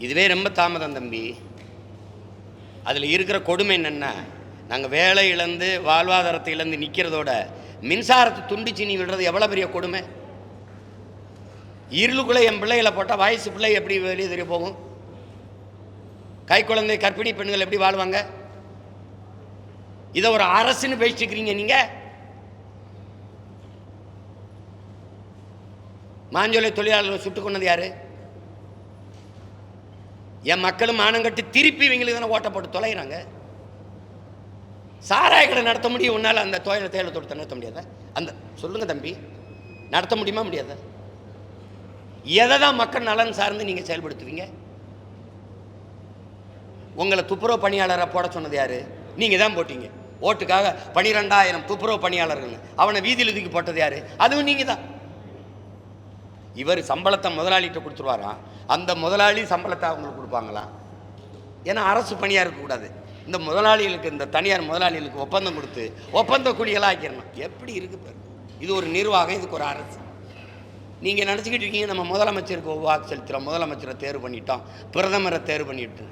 இதுவே ரொம்ப தாமதம் தம்பி. அதில் இருக்கிற கொடுமை என்னென்னா, நாங்கள் வேலை இழந்து வாழ்வாதாரத்தை இழந்து நிற்கிறதோட மின்சாரத்தை துண்டிச்சு நீ விடுறது எவ்வளோ பெரிய கொடுமை. இருளுக்குள்ளே என் பிள்ளைகளை போட்டால் வயசு பிள்ளை எப்படி வெளியே தெரிய போகும்? கை குழந்தை கர்ப்பிணி பெண்கள் எப்படி வாழ்வாங்க? இதை ஒரு அரசுன்னு பேசிட்டுக்கிறீங்க நீங்கள். மாஞ்சோலை தொழிலாளர்கள் சுட்டுக் கொண்டது யாரு? என் மக்களும் மானங்கட்டு திருப்பி இவங்களுக்கு தானே ஓட்ட போட்டு தொலைகிறாங்க. சாராய கடை நடத்த முடியும் உன்னால், அந்த தேயிலை தோட்டத்தை நடத்த முடியாத? அந்த சொல்லுங்க தம்பி, நடத்த முடியுமா முடியாத? எதை தான் மக்கள் நலன் சார்ந்து நீங்கள் செயல்படுத்துவீங்க? உங்களை துப்புரவு பணியாளரை போட சொன்னது யாரு? நீங்கள் தான் போட்டீங்க. ஓட்டுக்காக 12,000 துப்புரவு பணியாளர்கள் அவனை வீதியில் தூக்கி போட்டது யாரு? அதுவும் நீங்கள் தான். இவர் சம்பளத்தை முதலாளிகிட்ட கொடுத்துருவாராம், அந்த முதலாளி சம்பளத்தை அவங்களுக்கு கொடுப்பாங்களாம். ஏன்னா அரசு பணியாக இருக்கக்கூடாது. இந்த முதலாளிகளுக்கு, இந்த தனியார் முதலாளிகளுக்கு ஒப்பந்தம் கொடுத்து ஒப்பந்த கூலிகளாக ஆக்கிடணும். எப்படி இருக்கு பாரு. இது ஒரு நிர்வாகம், இதுக்கு ஒரு அரசு. நீங்கள் நினச்சிக்கிட்டு இருக்கீங்க நம்ம முதலமைச்சருக்கு வாக்கு செலுத்துகிறோம், முதலமைச்சரை தேர்வு பண்ணிட்டோம், பிரதமரை தேர்வு பண்ணிவிட்டு.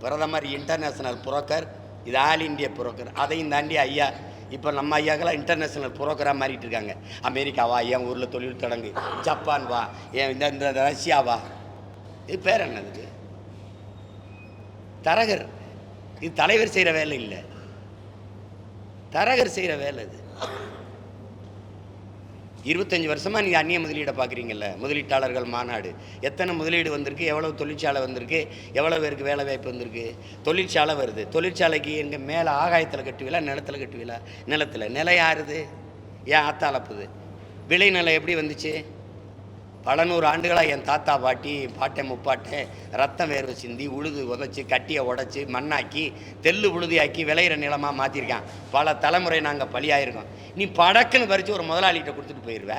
பிரதமர் இன்டர்நேஷ்னல் புரோக்கர், இது ஆல் இண்டியா புரோக்கர். அதையும் தாண்டி ஐயா இப்போ நம்ம ஐயாக்கெல்லாம் இன்டர்நேஷ்னல் புரோக்கராக மாறிட்டு இருக்காங்க. அமெரிக்காவா, என் ஊரில் தொழில் தொடங்கு, ஜப்பான் வா, என் இந்த ரஷ்யாவா, இது பேர் என்னதுக்கு? தரகர். இது தலைவர் செய்கிற வேலை இல்லை, தரகர் செய்கிற வேலை இது. 25 வருஷமாக நீங்கள் அந்நிய முதலீடை பார்க்குறீங்கல்ல, முதலீட்டாளர்கள் மாநாடு. எத்தனை முதலீடு வந்திருக்கு, எவ்வளோ தொழிற்சாலை வந்திருக்கு, எவ்வளோ பேருக்கு வேலை வாய்ப்பு வந்திருக்கு. தொழிற்சாலை வருது, தொழிற்சாலைக்கு எங்கள் மேலே ஆகாயத்தில் கட்டுவீங்களா, நிலத்தில் கட்டுவீங்களா? நிலத்தில். நிலை யாருது? ஏன் ஆத்தாளப்புது? விளை நிலம் எப்படி வந்துச்சு? பல நூறு ஆண்டுகளாக என் தாத்தா பாட்டி பாட்டை முப்பாட்டை ரத்தம் வேர்வை சிந்தி உழுது உதச்சி கட்டியை உடச்சி மண்ணாக்கி தெல்லு உழுதியாக்கி விளையிற நிலமாக மாற்றிருக்கான். பல தலைமுறை நாங்கள் பலியாயிருக்கோம். நீ படக்குன்னு பறித்து ஒரு முதலாளிகிட்ட கொடுத்துட்டு போயிடுவ.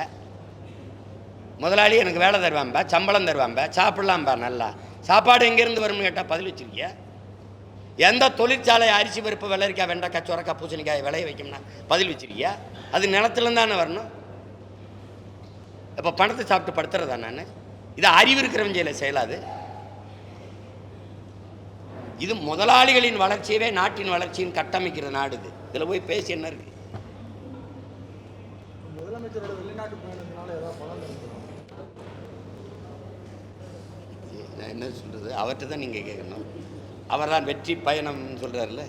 முதலாளி எனக்கு வேலை தருவான்பா, சம்பளம் தருவான்பா, சாப்பிட்லாம்பா. நல்லா சாப்பாடு எங்கேருந்து வரும்னு கேட்டால் பதில் வச்சுருக்கிய. எந்த தொழிற்சாலை அரிசி பருப்பு வெள்ளரிக்காய் வெண்டைக்காய் சுரக்காய் பூசணிக்காய் விளைய வைக்கும்னா பதில் வச்சுருக்கியா? அது நிலத்துலேருந்து தானே வரணும். இப்போ பணத்தை சாப்பிட்டு படுத்துறதா நான்? இது அறிவு இருக்கிறவன் செய்யல செயலாது. இது முதலாளிகளின் வளர்ச்சியவே நாட்டின் வளர்ச்சியின் கட்டமைக்கிற நாடு இது. இதில் போய் பேசி என்ன இருக்கு? நான் என்ன சொல்றது, அவர்கிட்ட தான் நீங்கள் கேட்கணும். அவர் தான் வெற்றி பயணம்னு சொல்கிறார்ல.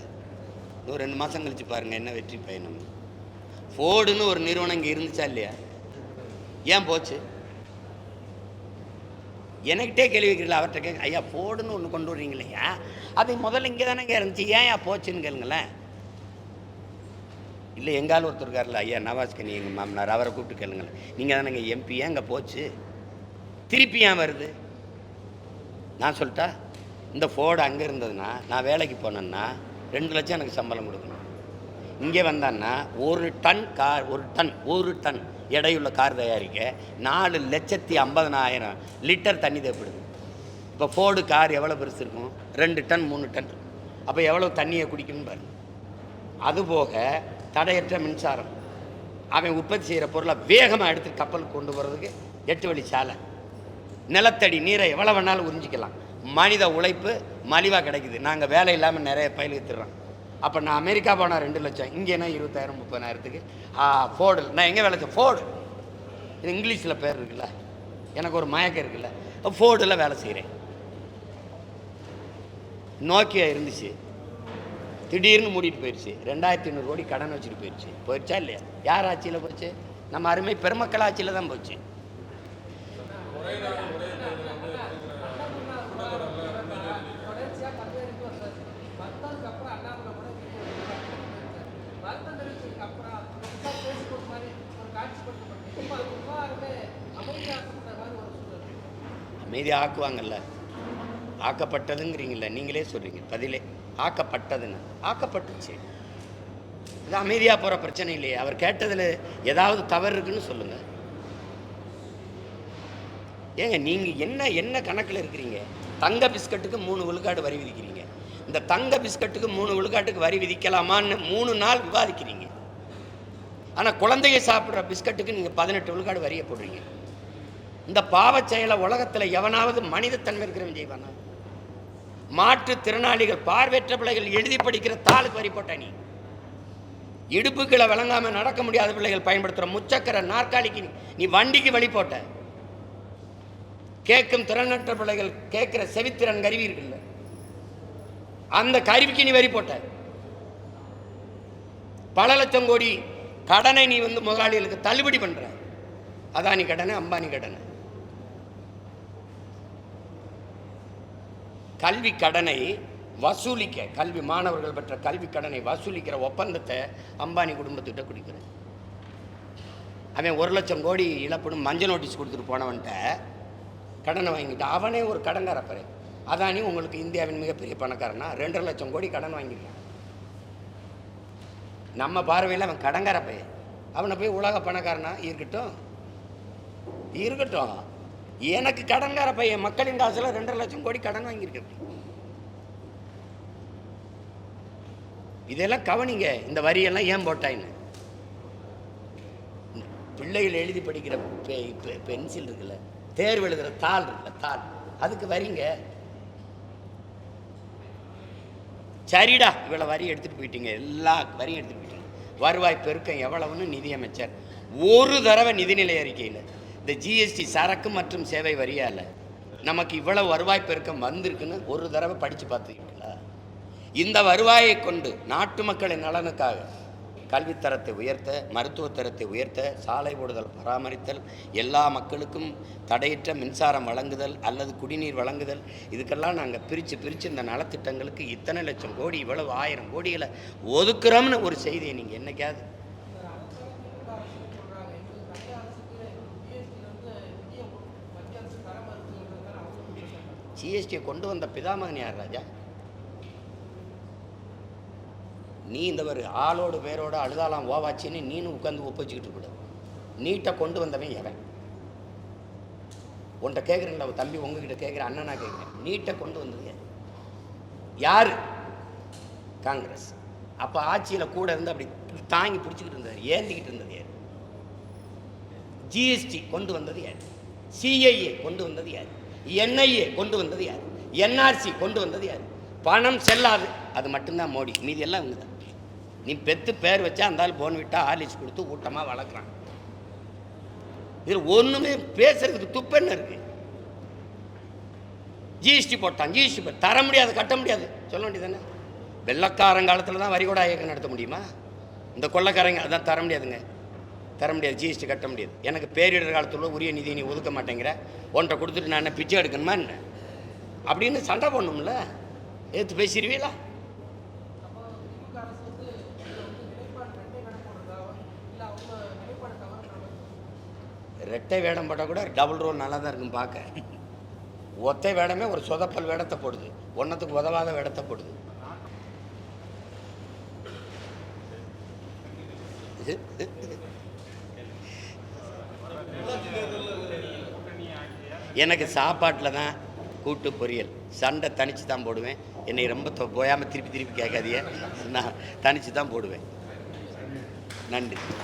இன்னும் 2 மாதம் கழிச்சு பாருங்கள் என்ன வெற்றி பயணம். ஃபோர்டுன்னு ஒரு நிறுவனம் இங்கே இருந்துச்சா இல்லையா? ஏன் போச்சு? எனக்கிட்டே கேள்வி வைக்கிறீங்களா? அவர்கிட்ட கேட்க, ஐயா ஃபோர்டுன்னு ஒன்று கொண்டு வர்றீங்களையா, அது முதல்ல இங்கே தானே இருந்துச்சு, ஏன் போச்சுன்னு கேளுங்களேன். இல்லை எங்காலும் ஒருத்தர் இருக்கார்ல ஐயா நவாஸ்கனி, எங்கள் மாமனார், அவரை கூப்பிட்டு கேளுங்களேன். நீங்கள் தானே எங்கள் எம்பி, ஏன் இங்கே போச்சு, திருப்பி ஏன் வருது? நான் சொல்லிட்டா, இந்த ஃபோர்டு அங்கே இருந்ததுன்னா நான் வேலைக்கு போனேன்னா 2 லட்சம் எனக்கு சம்பளம் கொடுக்கணும். இங்கே வந்தான்னா ஒரு டன் எடையுள்ள கார் தயாரிக்க 4,50,000 லிட்டர் தண்ணி தேவைப்படுது. இப்போ ஃபோர்டு கார் எவ்வளோ பெருசு இருக்கும்? 2 டன் 3 டன். அப்போ எவ்வளோ தண்ணியை குடிக்கணும்னு பாருங்க. அதுபோக தடையற்ற மின்சாரம். அவன் உற்பத்தி செய்கிற பொருளை வேகமாக எடுத்து கப்பலுக்கு கொண்டு போகிறதுக்கு 8 வழி சாலை. நிலத்தடி நீரை எவ்வளோ வேணாலும் உறிஞ்சிக்கலாம். மனித உழைப்பு மலிவாக கிடைக்குது. நாங்கள் வேலை இல்லாமல் நிறைய பயில் வித்துடுறோம். அப்போ நான் அமெரிக்கா போனால் 2 லட்சம், இங்கேனா 20,000 30,000க்கு ஃபோர்டு. நான் எங்கே வேலை செய்ய? ஃபோர்டு. இது இங்கிலீஷில் பேர் இருக்குல்ல, எனக்கு ஒரு மயக்கம் இருக்குல்ல, ஃபோர்டில் வேலை செய்கிறேன். நோக்கியா இருந்துச்சு, திடீர்னு மூடிட்டு போயிடுச்சு. 2,500 கோடி கடன் வச்சுட்டு போயிடுச்சா இல்லையா? யார் ஆட்சியில் போச்சு? நம்ம அருமை பெருமக்கள் ஆட்சியில் தான் போச்சு. அமைதி ஆக்குவாங்கல்ல, ஆக்கப்பட்டதுங்கிறீங்கள, நீங்களே சொல்கிறீங்க பதிலே. ஆக்கப்பட்டதுன்னு ஆக்கப்பட்டுச்சு. இது அமைதியாக போகிற பிரச்சனை இல்லையே. அவர் கேட்டதில் ஏதாவது தவறு இருக்குன்னு சொல்லுங்கள். ஏங்க நீங்கள் என்ன கணக்கில் இருக்கிறீங்க? தங்க பிஸ்கட்டுக்கு 3 விழுக்காடு வரி விதிக்கிறீங்க. இந்த தங்க பிஸ்கட்டுக்கு 3 விழுக்காட்டுக்கு வரி விதிக்கலாமான்னு 3 நாள் விவாதிக்கிறீங்க. ஆனால் குழந்தைங்க சாப்பிட்ற பிஸ்கட்டுக்கு நீங்கள் 18 விழுக்காடு வரியை போடுறீங்க. இந்த பாவச் செயலை உலகத்தில் எவனாவது மனிதத்தன்மை இருக்கிறவன் செய்வானா? மாற்றுத்திறனாளிகள், பார்வையற்ற பிள்ளைகள் எழுதி படிக்கிற தாளுக்கு வரி போட்ட நீ. இடுப்புகளை விளங்காம நடக்க முடியாத பிள்ளைகள் பயன்படுத்துகிற முச்சக்கர நாற்காலிக்கு நீ வண்டிக்கு வழி போட்ட. கேட்கும் திறனற்ற பிள்ளைகள் கேட்கிற செவித்திறன் கருவி இருக்குல்ல, அந்த கருவிக்கு நீ வரி போட்ட. பல லட்சம் கோடி கடனை நீ முதலாளிகளுக்கு தள்ளுபடி பண்ற. அதானி கடனை, அம்பானி கடனை. கல்வி கடனை வசூலிக்க, கல்வி மாணவர்கள் பெற்ற கல்வி கடனை வசூலிக்கிற ஒப்பந்தத்தை அம்பானி குடும்பத்திட்ட கொடுக்குற. அவன் 1 லட்சம் கோடி இழப்புன்னு மஞ்சள் நோட்டீஸ் கொடுத்துட்டு போனவன்ட்ட கடனை வாங்கிட்டு அவனே ஒரு கடன்காரப்பறை. அதானி உங்களுக்கு இந்தியாவின் மிகப்பெரிய பணக்காரனா 2.5 லட்சம் கோடி கடன் வாங்கியிருக்கான். நம்ம பார்வையில் அவன் கடன்கார பையன். அவனை போய் உலக பணக்காரனா இருக்கட்டும் இருக்கட்டும், எனக்கு கடன்கார பையன் மக்களின் காசுல 2.5 லட்சம் கோடி கடன் வாங்கியிருக்க. இதெல்லாம் கவனிங்க. இந்த வரியெல்லாம் ஏன் போட்டாயின்னு. பிள்ளைகள் எழுதி படிக்கிற பென்சில் இருக்குல்ல, தேர்வு எழுதுகிற தாள் இருக்குல்ல, தாள், அதுக்கு வரிங்க. சரிடா, இவ்வளோ வரி எடுத்துகிட்டு போயிட்டீங்க, எல்லா வரியும் எடுத்துகிட்டு போயிட்டீங்க. வருவாய் பெருக்கம் எவ்வளவுன்னு நிதியமைச்சர் ஒரு தடவை நிதிநிலை அறிக்கையில் இந்த ஜிஎஸ்டி சரக்கு மற்றும் சேவை வரியால் நமக்கு இவ்வளவு வருவாய் பெருக்கம் வந்திருக்குன்னு ஒரு தடவை படித்து பார்த்துக்கிட்டீங்களா? இந்த வருவாயை கொண்டு நாட்டு மக்களின் நலனுக்காக கல்வித்தரத்தை உயர்த்த, மருத்துவத்தரத்தை உயர்த்த, சாலை ஓடுதல் பராமரித்தல், எல்லா மக்களுக்கும் தடையற்ற மின்சாரம் வழங்குதல் அல்லது குடிநீர் வழங்குதல், இதுக்கெல்லாம் நாங்கள் பிரித்து இந்த நலத்திட்டங்களுக்கு இத்தனை லட்சம் கோடி, இவ்வளவு 1000 கோடிகளை ஒதுக்குறோம்னு ஒரு செய்தியை நீங்கள் என்னைக்காவது ஜிஎஸ்டியை கொண்டு வந்த பிதாமகன் யார் ராஜா? நீ இந்த ஒரு ஆளோடு பேரோடு அழுதாலாம் ஓவாச்சின்னு நீனும் உட்காந்து ஒப்பிச்சுக்கிட்டு இருக்கக்கூடாது. நீட்டை கொண்டு வந்தவன் எவன்? உன்கிட்ட கேட்குறேன்ல தம்பி, உங்ககிட்ட கேட்குறேன், அண்ணனா கேட்குறேன். நீட்டை கொண்டு வந்தது யார்? காங்கிரஸ். அப்போ ஆட்சியில் கூட இருந்து அப்படி தாங்கி பிடிச்சிக்கிட்டு இருந்தது, ஏந்திக்கிட்டு இருந்தது யார்? ஜிஎஸ்டி கொண்டு வந்தது யார்? சிஐஏ கொண்டு வந்தது யார்? என்ஐஏ கொண்டு வந்தது யார்? என்ஆர்சி கொண்டு வந்தது யார்? பணம் செல்லாது, அது மட்டும்தான் மோடி. மீதி எல்லாம் இவங்க தான். நீ பெற்று பேர் வச்சா இருந்தாலும் போன் விட்டா ஆலிஸ் கொடுத்து ஊட்டமாக வளர்க்குறான். இதில் ஒன்றுமே பேசுறதுக்கு துப்பெண்ண இருக்கு. ஜிஎஸ்டி போட்டான், ஜிஎஸ்டி தர முடியாது, கட்ட முடியாது சொல்ல வேண்டியதானே? வெள்ளக்காரங்காலத்தில் தான் வரிகூடா இயக்கம் நடத்த முடியுமா? இந்த கொள்ளைக்காரங்க அதான் தர முடியாதுங்க, தர முடியாது, ஜிஎஸ்டி கட்ட முடியாது. எனக்கு பேரிடர் காலத்தில் உரிய நிதி நீ ஒதுக்க மாட்டேங்கிற, ஒன்றை கொடுத்துட்டு நான் என்ன பிச்சை எடுக்கணுமா என்ன அப்படின்னு சண்டை போடணும்ல. எடுத்து பேசிடுவீங்களா? ரெட்டை வேடம் போட்டால் கூட டபுள் ரோல் நல்லா தான் இருக்கும் பார்க்க. ஒத்தை வேடமே ஒரு சொதப்பல் வேடத்தை போடுது, ஒன்றத்துக்கு உதவாத வேடத்தை போடுது. எனக்கு சாப்பாட்டில் தான் கூட்டு பொரியல், சண்டை தனித்து தான் போடுவேன். என்னை ரொம்ப போயாமல் திருப்பி கேட்காதீங்க, நான் தனித்து தான் போடுவேன். நன்றி.